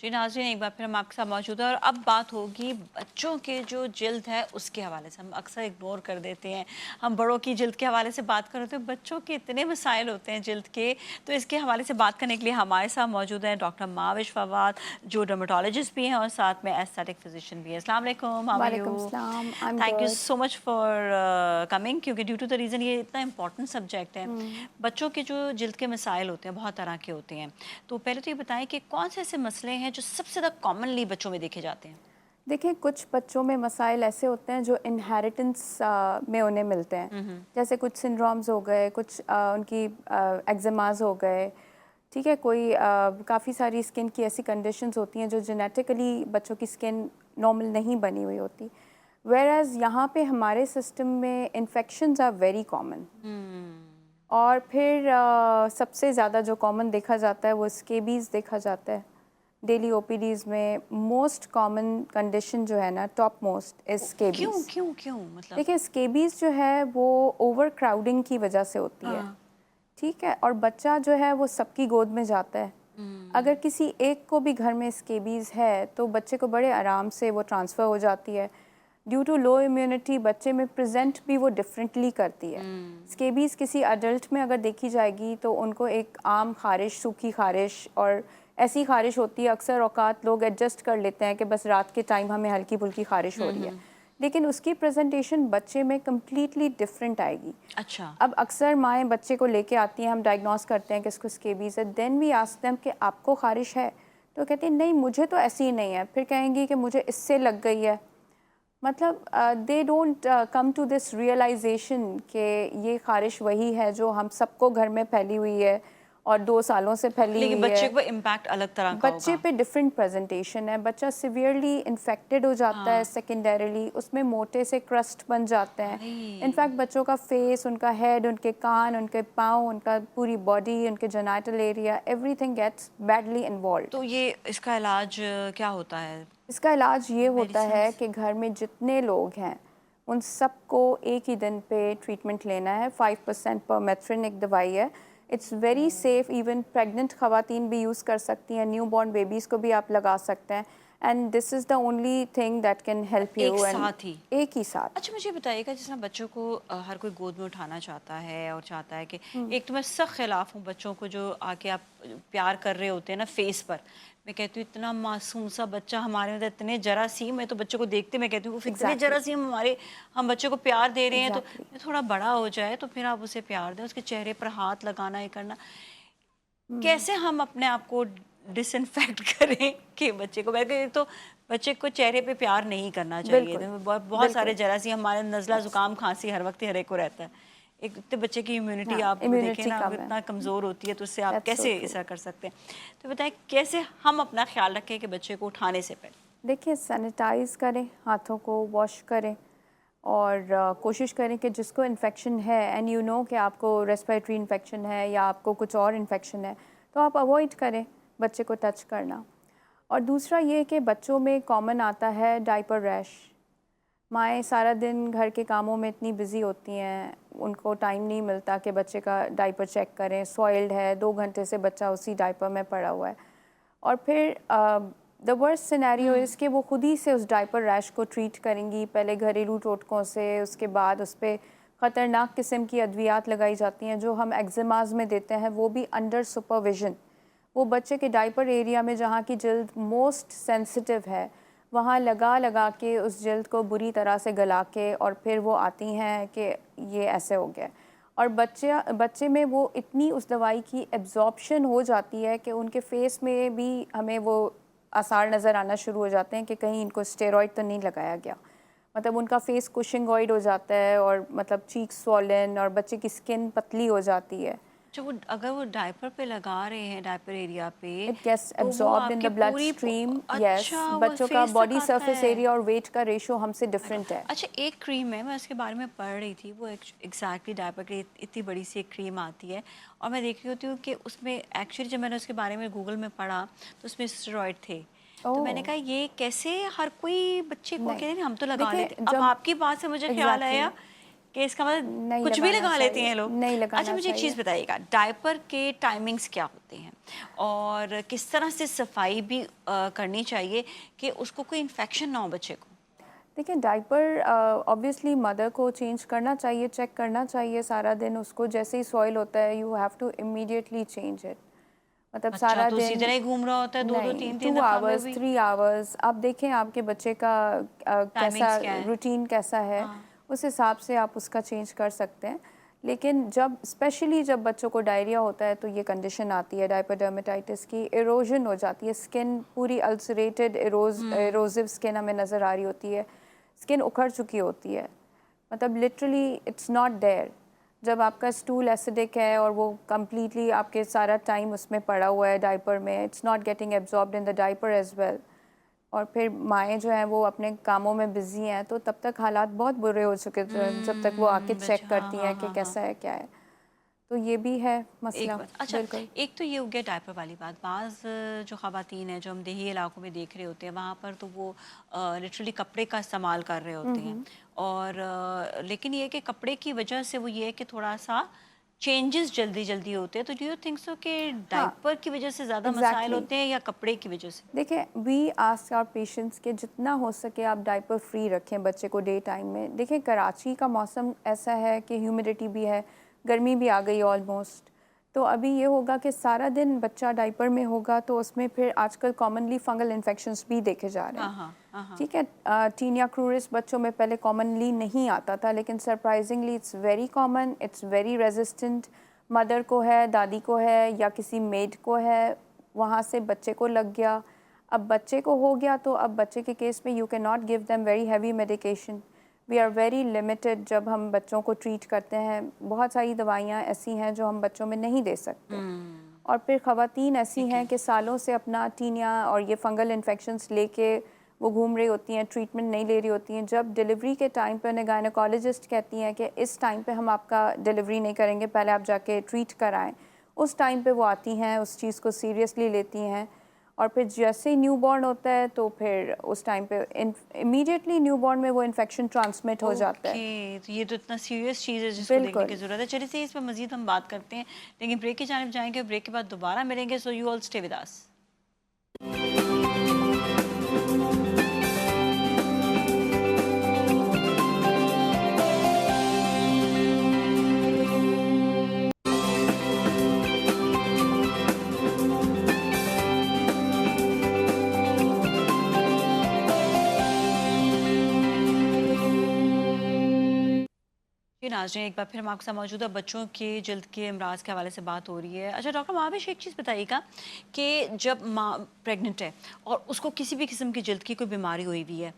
जी नाज़रीन, एक बार फिर हम आपके साथ मौजूद हैं और अब बात होगी बच्चों के जो जिल्द है उसके हवाले से। हम अक्सर इग्नोर कर देते हैं, हम बड़ों की जिल्द के हवाले से बात कर रहे थे, बच्चों के इतने मसाइल होते हैं जिल्द के। तो इसके हवाले से बात करने के लिए हमारे साथ मौजूद हैं डॉक्टर माविश फवाद, जो डर्मेटोलॉजिस्ट भी हैं और साथ में एस्थेटिक फिजिशियन भी है। अस्सलाम वालेकुम, हाउ आर वालेकुम यू? सलाम, I am thank you good. So much for coming, क्योंकि ड्यू टू द रीज़न ये इतना इंपॉर्टेंट सब्जेक्ट है। हुँ। बच्चों के जो जिल्द के मसाइल होते हैं बहुत तरह के होते हैं। तो पहले तो ये बताएं कि कौन से ऐसे मसले हैं जो सबसे ज़्यादा कॉमनली बच्चों में देखे जाते हैं? देखिए, कुछ बच्चों में मसाइल ऐसे होते हैं जो इनहेरिटेंस में उन्हें मिलते हैं। जैसे कुछ सिंड्रोम्स हो गए, कुछ उनकी एक्ज़ेमाज़ हो गए, ठीक है? कोई काफ़ी सारी स्किन की ऐसी कंडीशंस होती हैं जो जेनेटिकली बच्चों की स्किन नॉर्मल नहीं बनी हुई होती। व्हेयरएज़ यहाँ पे हमारे सिस्टम में इन्फेक्शंस आर वेरी कॉमन। और फिर सबसे ज़्यादा जो कॉमन देखा जाता है वो स्केबीज़ देखा जाता है। डेली ओपीडीज़ में मोस्ट कॉमन कंडीशन जो है ना, टॉप मोस्ट इज़ क्यों स्केबीज़। क्यों क्यों मतलब? देखिए, स्केबीज़ जो है वो ओवर क्राउडिंग की वजह से होती है, हाँ। ठीक है? और बच्चा जो है वो सबकी गोद में जाता है। अगर किसी एक को भी घर में स्केबीज़ है तो बच्चे को बड़े आराम से वो ट्रांसफ़र हो जाती है। ड्यू टू लो इम्यूनिटी बच्चे में प्रेजेंट भी वो डिफरेंटली करती है। स्केबीज़ किसी अडल्ट में अगर देखी जाएगी तो उनको एक आम खारिश, सूखी खारिश और ऐसी खारिश होती है, अक्सर औकात लोग एडजस्ट कर लेते हैं कि बस रात के टाइम हमें हल्की फुल्की खारिश हो रही है, लेकिन उसकी प्रेजेंटेशन बच्चे में कम्प्लीटली डिफरेंट आएगी। अच्छा। अब अक्सर माएँ बच्चे को लेके आती हैं, हम डायग्नोस करते हैं कि इसको स्केबीज़ है, देन वी आस्क देम कि आपको खारिश है? तो कहती हैं नहीं, मुझे तो ऐसी ही नहीं है। फिर कहेंगी कि मुझे इससे लग गई है। मतलब they don't come to this realization कि ये खारिश वही है जो हम सबको घर में फैली हुई है और 2 सालों से फैली लेकिन हुई बच्चे है। को इम्पैक्ट अलग तरह का बच्चे होगा। पे डिफरेंट प्रेजेंटेशन है, बच्चा सिवियरली इन्फेक्टेड हो जाता है, हाँ। सेकेंडरीली उसमें मोटे से क्रस्ट बन जाते हैं। हाय। इनफैक्ट बच्चों का फेस, उनका हेड, उनके कान, उनके पाँव, उनका पूरी बॉडी, उनके genital area, everything gets badly involve. तो ये इसका इलाज क्या होता है? इसका इलाज ये होता है मेडिसिन्स? कि घर में जितने लोग हैं उन सबको एक ही दिन पे ट्रीटमेंट लेना है। 5% परमेथ्रिन एक दवाई है। It's very safe, even pregnant ख़वातीन भी यूज़ कर सकती हैं, न्यू बॉर्न बेबीज़ को भी आप लगा सकते हैं। And this is the only thing that can help एक यू। एंड साथ ही? एक ही साथ। अच्छा, मुझे बताइएगा, जिस तरह बच्चों को हर कोई गोद में उठाना चाहता है और चाहता है कि हम्म, एक तो मैं सख्त खिलाफ हूँ बच्चों को जो आके आप प्यार कर रहे होते हैं ना फेस पर। मैं कहती हूँ इतना मासूम सा बच्चा हमारे अंदर, इतने जरासीम। मैं तो बच्चों को देखते मैं कहती हूँ "उफ, इतने एग्जैक्टली, जरासीम हमारे, हम बच्चे को प्यार दे रहे हैं तो एग्जैक्टली। मैं थोड़ा बड़ा हो जाए तो फिर आप उसे प्यार दें, उसके चेहरे पर हाथ लगाना ये करना। हम्म, कैसे हम अपने आप को डिसइंफेक्ट करें कि बच्चे को, वैसे तो बच्चे को चेहरे पे प्यार नहीं करना चाहिए। बिल्कुल, तो बहुत बहुत सारे बिल्कुल। जरासीम हमारे, नज़ला यस, ज़ुकाम खांसी हर वक्त हर एक को रहता है। एक तो बच्चे की इम्यूनिटी हाँ, आप देखें इम्यूनिटी ना, वो कम है। इतना कमज़ोर होती है, तो उससे आप दैट्स सो कैसे ट्रू। ऐसा कर सकते हैं? तो बताएं कैसे हम अपना ख्याल रखें कि बच्चे को उठाने से पहले। देखिए, सैनिटाइज़ करें, हाथों को वॉश करें और कोशिश करें कि जिसको इन्फेक्शन है एंड यू नो कि आपको रेस्पिरेटरी इन्फेक्शन है या आपको कुछ और इन्फेक्शन है, तो आप अवॉइड करें बच्चे को टच करना। और दूसरा ये कि बच्चों में कॉमन आता है डायपर रैश। माएँ सारा दिन घर के कामों में इतनी बिज़ी होती हैं, उनको टाइम नहीं मिलता कि बच्चे का डायपर चेक करें, सॉइल्ड है, 2 घंटे से बच्चा उसी डायपर में पड़ा हुआ है। और फिर द वर्स्ट सिनेरियो इज़ कि वो खुद ही से उस डायपर रैश को ट्रीट करेंगी, पहले घरेलू टोटकों से, उसके बाद उस पे ख़तरनाक किस्म की अद्वियात लगाई जाती हैं जो हम एक्ज़ेमाज़ में देते हैं, वो भी अंडर सुपरविजन। वो बच्चे के डायपर एरिया में जहाँ की जल्द मोस्ट सेंसिटिव है, वहाँ लगा लगा के उस जल्द को बुरी तरह से गला के और फिर वो आती हैं कि ये ऐसे हो गया। और बच्चे में वो इतनी उस दवाई की एब्जॉर्प्शन हो जाती है कि उनके फेस में भी हमें वो आसार नज़र आना शुरू हो जाते हैं कि कहीं इनको स्टेरॉइड तो नहीं लगाया गया। मतलब उनका फेस कुशिंगॉइड हो जाता है और मतलब चीक स्वॉलन और बच्चे की स्किन पतली हो जाती है। जो वो अगर वो डायपर पे लगा रहे हैं, डायपर एरिया पे, इट गेट्स तो वो एब्जॉर्ब्ड इन आपके द ब्लड पूरी स्ट्रीम। यस, अच्छा, वो बच्चों का फेस तक बॉडी आता सरफेस है। एरिया और वेट का रेशो हमसे माय गॉड! डिफरेंट है। अच्छा, एक क्रीम है, मैं उसके बारे में पढ़ रही थी, वो एग्जैक्टली डायपर की इतनी बड़ी सी एक क्रीम आती है और मैं देख रही होती हूँ कि उसमें एक्चुअली जब मैंने उसके बारे में गूगल में पढ़ा तो उसमें स्टेरॉइड थे। तो मैंने ओह! कहा ये कैसे हर कोई बच्चे को, नहीं, कहते हैं हम तो लगा देखिए लेते। अब जब आपकी बात से मुझे ख्याल एग्ज़ैक्टली आया कि इसका मतलब नहीं कुछ भी लगाना लगा लेते चाहिए, हैं लोग। नहीं लगाना अच्छा मुझे एक चाहिए। चीज़ बताइएगा, डायपर के टाइमिंग्स क्या होते हैं और किस तरह से सफाई भी करनी चाहिए कि उसको कोई इन्फेक्शन ना हो बच्चे को? देखिए डायपर ऑब्वियसली मदर को चेंज करना चाहिए, चेक करना चाहिए सारा दिन उसको। जैसे ही सॉइल होता है you have to immediately change it. मतलब अच्छा, सारा तो उसी दिन तरह ही घूम रहा होता है 2-2 नहीं, 3-3 2 दफ़ा में आवर्स भी? 3 आवर्स आप देखें आपके बच्चे का कैसा टाइमिंग्स क्या है? रूटीन कैसा है, हाँ। उस हिसाब से आप उसका चेंज कर सकते हैं। लेकिन जब स्पेशली जब बच्चों को डायरिया होता है तो ये कंडीशन आती है डायपर डर्मेटाइटिस की, इरोजन हो जाती है, स्किन पूरी अल्सरेटेड इरोसिव स्किन हमें नज़र आ रही होती है, स्किन उखड़ चुकी होती है, मतलब लिटरली इट्स नॉट देयर। जब आपका स्टूल एसिडिक है और वो कम्प्लीटली आपके सारा टाइम उसमें पड़ा हुआ है डायपर में, it's not getting absorbed in the diaper as well, और फिर माएँ जो हैं वो अपने कामों में बिजी हैं, तो तब तक हालात बहुत बुरे हो चुके थे जब तक वो आके चेक हाँ, करती हाँ, हैं कि हाँ, हाँ। कैसा है क्या है। तो ये भी है एक मसला। बात अच्छा, बिल्कुल। एक तो ये हो गया डायपर वाली बात। बाज़ जो ख़वातीन हैं जो हम देही इलाकों में देख रहे होते हैं वहाँ पर तो वो लिटरली कपड़े का इस्तेमाल कर रहे होते हैं और लेकिन ये है कि कपड़े की वजह से वो ये है कि थोड़ा सा चेंजेस जल्दी जल्दी होते हैं। तो डू यू थिंक सो कि हाँ, डायपर की वजह से ज़्यादा मसाइल एग्जैक्टली। होते हैं या कपड़े की वजह से? देखिए वी आस्क आवर पेशेंट्स के जितना हो सके आप डायपर फ्री रखें बच्चे को डे टाइम में। देखिए कराची का मौसम ऐसा है कि ह्यूमिडिटी भी है, गर्मी भी आ गई ऑलमोस्ट, तो अभी ये होगा कि सारा दिन बच्चा डायपर में होगा तो उसमें फिर आजकल कॉमनली फंगल इन्फेक्शंस भी देखे जा रहे हाँ, हैं। हाँ, हाँ, हाँ। ठीक है, टीनिया क्रूरिस बच्चों में पहले कॉमनली नहीं आता था, लेकिन surprisingly it's very common, it's very resistant. Mother को है, दादी को है या किसी मेड को है, वहाँ से बच्चे को लग गया। अब बच्चे को हो गया तो अब बच्चे के केस में you can not give them very heavy medication. We are very limited जब हम बच्चों को ट्रीट करते हैं। बहुत सारी दवाइयाँ ऐसी हैं जो हम बच्चों में नहीं दे सकते। और फिर ख़वातीन ऐसी ठीक हैं है। कि सालों से अपना टीनिया और ये फंगल इन्फेक्शंस लेके वो घूम रही होती हैं, ट्रीटमेंट नहीं ले रही होती हैं। जब डिलीवरी के टाइम पे उन्हें गायनेकोलॉजिस्ट कहती हैं कि इस टाइम पे हम आपका डिलीवरी नहीं करेंगे, पहले आप जाके ट्रीट कराएं, उस टाइम पे वो आती हैं, उस चीज़ को सीरियसली लेती हैं। और फिर जैसे ही न्यूबॉर्न होता है तो फिर उस टाइम पे इमीडिएटली न्यूबॉर्न में वो इन्फेक्शन ट्रांसमिट हो जाता है। ओके, तो ये तो इतना सीरियस चीज़ है जिसको देखने की बिल्कुल। ज़रूरत है। चलिए सही, इस पर मज़ीद हम बात करते हैं, लेकिन ब्रेक की जानिब जाएँगे, ब्रेक के बाद दोबारा मिलेंगे। So you all stay with us. जी नाज़रीन, एक बार फिर हम आपके साथ मौजूद है। बच्चों के जल्द के अमराज के हवाले से बात हो रही है। अच्छा डॉक्टर महाविश, एक चीज़ बताइएगा कि जब माँ प्रेग्नेंट है और उसको किसी भी किस्म की जल्द की कोई बीमारी हुई हुई है,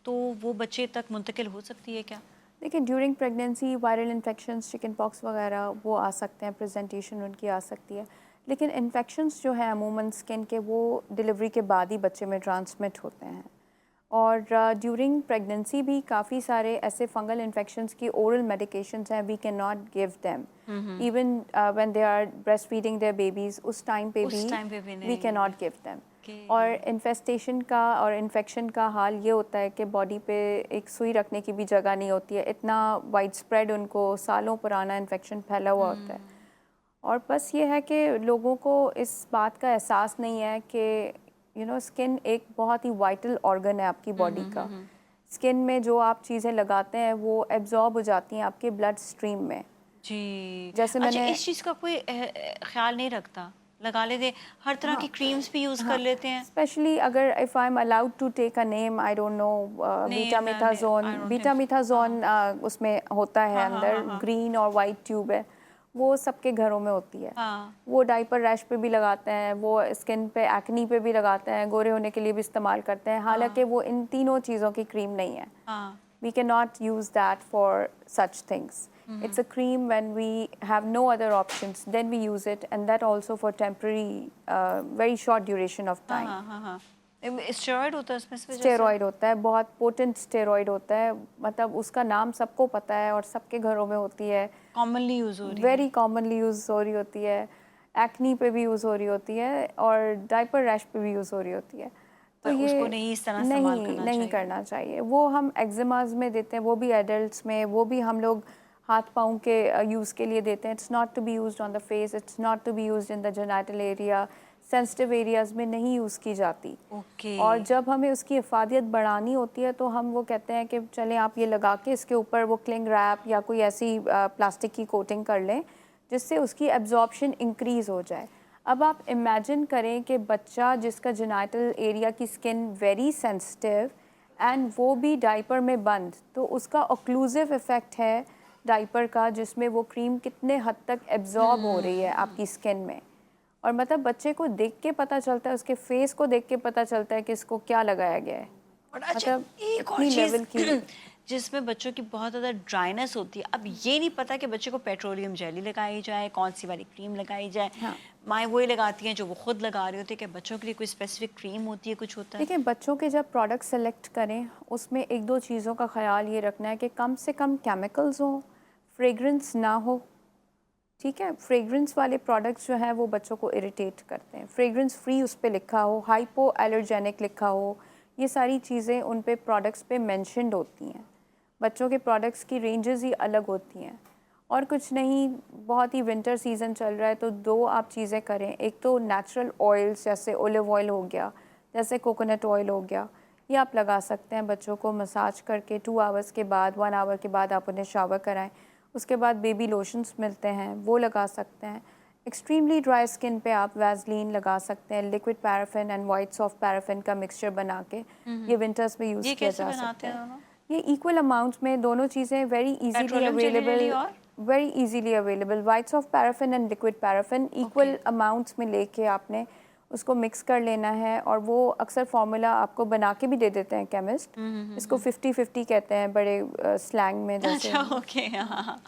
तो वो बच्चे तक मुंतकिल हो सकती है क्या? देखिए during pregnancy viral infections, chicken pox वगैरह वो आ सकते हैं, प्रेजेंटेशन उनकी आ सकती है। लेकिन इन्फेक्शंस जो हैं अमूमन स्किन के वो डिलीवरी के बाद ही बच्चे में ट्रांसमिट होते हैं। और ड्यूरिंग प्रेगनेंसी भी काफ़ी सारे ऐसे फंगल इन्फेक्शंस की ओरल मेडिकेशंस हैं, we can not give them even when they are breast feeding their babies, उस टाइम पे भी उस टाइम पे भी वी कैन नहीं। Not give them. ओके। और इन्फेस्टेशन का और इन्फेक्शन का हाल ये होता है कि बॉडी पे एक सुई रखने की भी जगह नहीं होती है, इतना वाइड स्प्रेड उनको सालों पुराना इन्फेक्शन फैला हुआ होता है। और बस ये है कि लोगों को इस बात का एहसास नहीं है कि स्किन एक बहुत ही वाइटल ऑर्गन है आपकी बॉडी का। स्किन में जो आप चीज़ें लगाते हैं वो एब्जॉर्ब हो जाती हैं आपके ब्लड स्ट्रीम में। जी। जैसे अच्छा, मैंने इस चीज़ का कोई ख्याल नहीं रखता? लगा लेते, हर तरह हाँ की क्रीम्स भी यूज़ कर हाँ, लेते हैं। स्पेशली अगर if I am allowed to take a name, I don't know, name I don't think beta so. हाँ, मिथाजोन उसमें होता है, हाँ, हाँ, अंदर हाँ, हाँ। ग्रीन और वाइट ट्यूब है, वो सबके घरों में होती है। हाँ, वो डायपर रैश पे भी लगाते हैं, वो स्किन पे एक्नी पे भी लगाते हैं, गोरे होने के लिए भी इस्तेमाल करते हैं, हालांकि हाँ, वो इन तीनों चीज़ों की क्रीम नहीं है। हाँ। We cannot use that for such things. It's a cream when we have no other options, then we use it, and that also for temporary, very short duration of हाँ, time. हाँ, हाँ, हाँ। Steroid होता है उसमें इस वजह से? स्टेरॉइड होता है, बहुत पोटेंट स्टेरॉइड होता है, मतलब उसका नाम सबको पता है और सबके घरों में होती है, कॉमनली यूज़ हो रही है। वेरी कॉमनली यूज़ हो रही होती है, एक्नी पे भी यूज़ हो रही होती है और डायपर रैश पे भी यूज़ हो रही होती है। तो पर उसको ये नहीं इस तरह इस्तेमाल करना नहीं चाहिए। करना चाहिए। वो हम एक्जिमाज में देते हैं, वो भी एडल्ट्स में, वो भी हम लोग हाथ पाँव के यूज़ के लिए देते हैं. It's not to be used on the face, it's not to be used in the genital area. Sensitive areas में नहीं यूज़ की जाती. ओके. और जब हमें उसकी हिफाजत बढ़ानी होती है तो हम वो कहते हैं कि चलें आप ये लगा के इसके ऊपर वो क्लिंग रैप या कोई ऐसी प्लास्टिक की कोटिंग कर लें जिससे उसकी एब्जॉर्प्शन इंक्रीज़ हो जाए. अब आप इमेजिन करें कि बच्चा जिसका जेनिटल एरिया की स्किन वेरी सेंसिटिव एंड वो भी डाइपर में बंद, तो उसका ऑक्लूसिव इफ़ेक्ट है डाइपर का, जिसमें वो क्रीम कितने हद तक एब्जॉर्ब हो रही है आपकी स्किन में. और मतलब बच्चे को देख के पता चलता है, उसके फेस को देख के पता चलता है कि इसको क्या लगाया गया है. और अच्छा मतलब एक और इतनी चीज़ लेवल की जिसमें बच्चों की बहुत ज़्यादा ड्राइनेस होती है, अब ये नहीं पता कि बच्चे को पेट्रोलियम जेली लगाई जाए, कौन सी वाली क्रीम लगाई जाए. हाँ. माएँ वही लगाती हैं जो वो खुद लगा रही होती है. कि बच्चों के लिए कोई स्पेसिफिक क्रीम होती है, कुछ होता है? देखिए, बच्चों के जब प्रोडक्ट सेलेक्ट करें उसमें एक दो चीज़ों का ख्याल ये रखना है कि कम से कम केमिकल्स हों, फ्रेगरेंस ना हो. ठीक है, फ्रेगरेंस वाले प्रोडक्ट्स जो हैं वो बच्चों को इरिटेट करते हैं. फ्रेगरेंस फ्री उस पर लिखा हो, हाइपो एलर्जेनिक लिखा हो, ये सारी चीज़ें उन पे प्रोडक्ट्स पे मेंशन्ड होती हैं. बच्चों के प्रोडक्ट्स की रेंजेस ही अलग होती हैं. और कुछ नहीं, बहुत ही विंटर सीज़न चल रहा है तो दो आप चीज़ें करें. एक तो नेचुरल ऑयल्स जैसे ओलिव ऑयल हो गया, जैसे कोकोनट ऑयल हो गया, ये आप लगा सकते हैं. बच्चों को मसाज करके 2 आवर्स के बाद, 1 आवर के बाद आप उन्हें शावर कराएं. उसके बाद बेबी लोशंस मिलते हैं, वो लगा सकते हैं. एक्सट्रीमली ड्राई स्किन पे आप वैसलीन लगा सकते हैं. Liquid paraffin and white soft paraffin का मिक्सचर बना के ये विंटर्स में यूज़ ये किया कैसे जा बनाते सकता हैं है. दोनों? ये इक्वल अमाउंट्स में दोनों चीज़ें वेरी इजीली पेट्रोलियम जेली ले ली अवेलेबल, और very easily available. White soft paraffin and liquid paraffin equal amounts में लेके आपने उसको मिक्स कर लेना है. और वो अक्सर फार्मूला आपको बना के भी दे देते हैं केमिस्ट. इसको 50-50 कहते हैं बड़े स्लैंग में जैसे. अच्छा ओके. हाँ,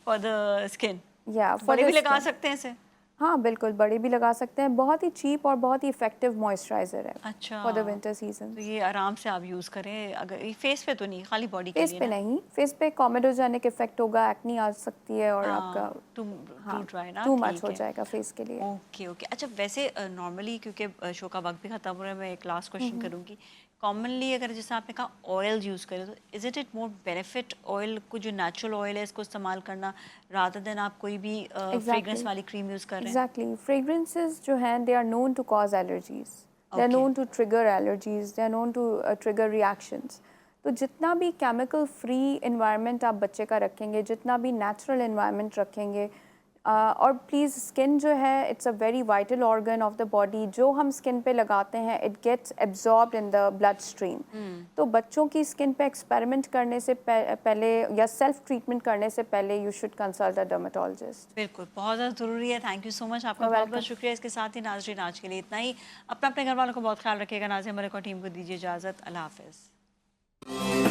फॉर द स्किन. या बड़े भी लगा सकते हैं इसे? हाँ बिल्कुल, बड़े भी लगा सकते हैं. बहुत ही चीप और बहुत ही इफेक्टिव मॉइस्चराइजर है अच्छा. For the winter season. तो ये आराम से आप यूज़ करें. अगर ये फेस पे तो नहीं, खाली बॉडी के फेस लिए पे ना? नहीं, फेस पे कॉमेडोजेनिक इफेक्ट होगा, एक्नी आ सकती है और आपका टू हाँ ड्राई ना. टू मच ठीक हो है. जाएगा फेस के लिए. Okay okay. अच्छा वैसे नॉर्मली क्योंकि शो का वक्त भी ख़त्म हो रहा है, मैं एक लास्ट क्वेश्चन करूँगी. कॉमनली अगर जैसे आपने कहा ऑयल यूज़ करें तो is it more benefit oil को, जो नेचुरल ऑयल है इसको इस्तेमाल करना, रादर देन आप कोई भी फ्रेग्रेंस वाली क्रीम यूज़ कर रहे हैं? एग्जैक्टली. फ्रेग्रेंसेस जो हैं they are known to cause allergies, they are known to trigger allergies, they are known to trigger reactions. तो जितना भी केमिकल फ्री इन्वायरमेंट आप बच्चे का रखेंगे, जितना भी नेचुरल इन्वायरमेंट रखेंगे, और प्लीज़ स्किन जो है it's a very vital organ of the body. जो हम स्किन पे लगाते हैं it gets absorbed in the blood stream. तो बच्चों की स्किन पे एक्सपेरिमेंट करने से पहले या सेल्फ ट्रीटमेंट करने से पहले you should consult a dermatologist. बिल्कुल, बहुत ज़्यादा ज़रूरी है. Thank you so much. आपका बहुत बहुत शुक्रिया. इसके साथ ही नाज़रीन आज के लिए इतना ही. अपने घर वालों को बहुत ख्याल रखिएगा. नाज़िम मलिक और टीम को दीजिए इजाज़त. अल्लाह हाफ़िज़.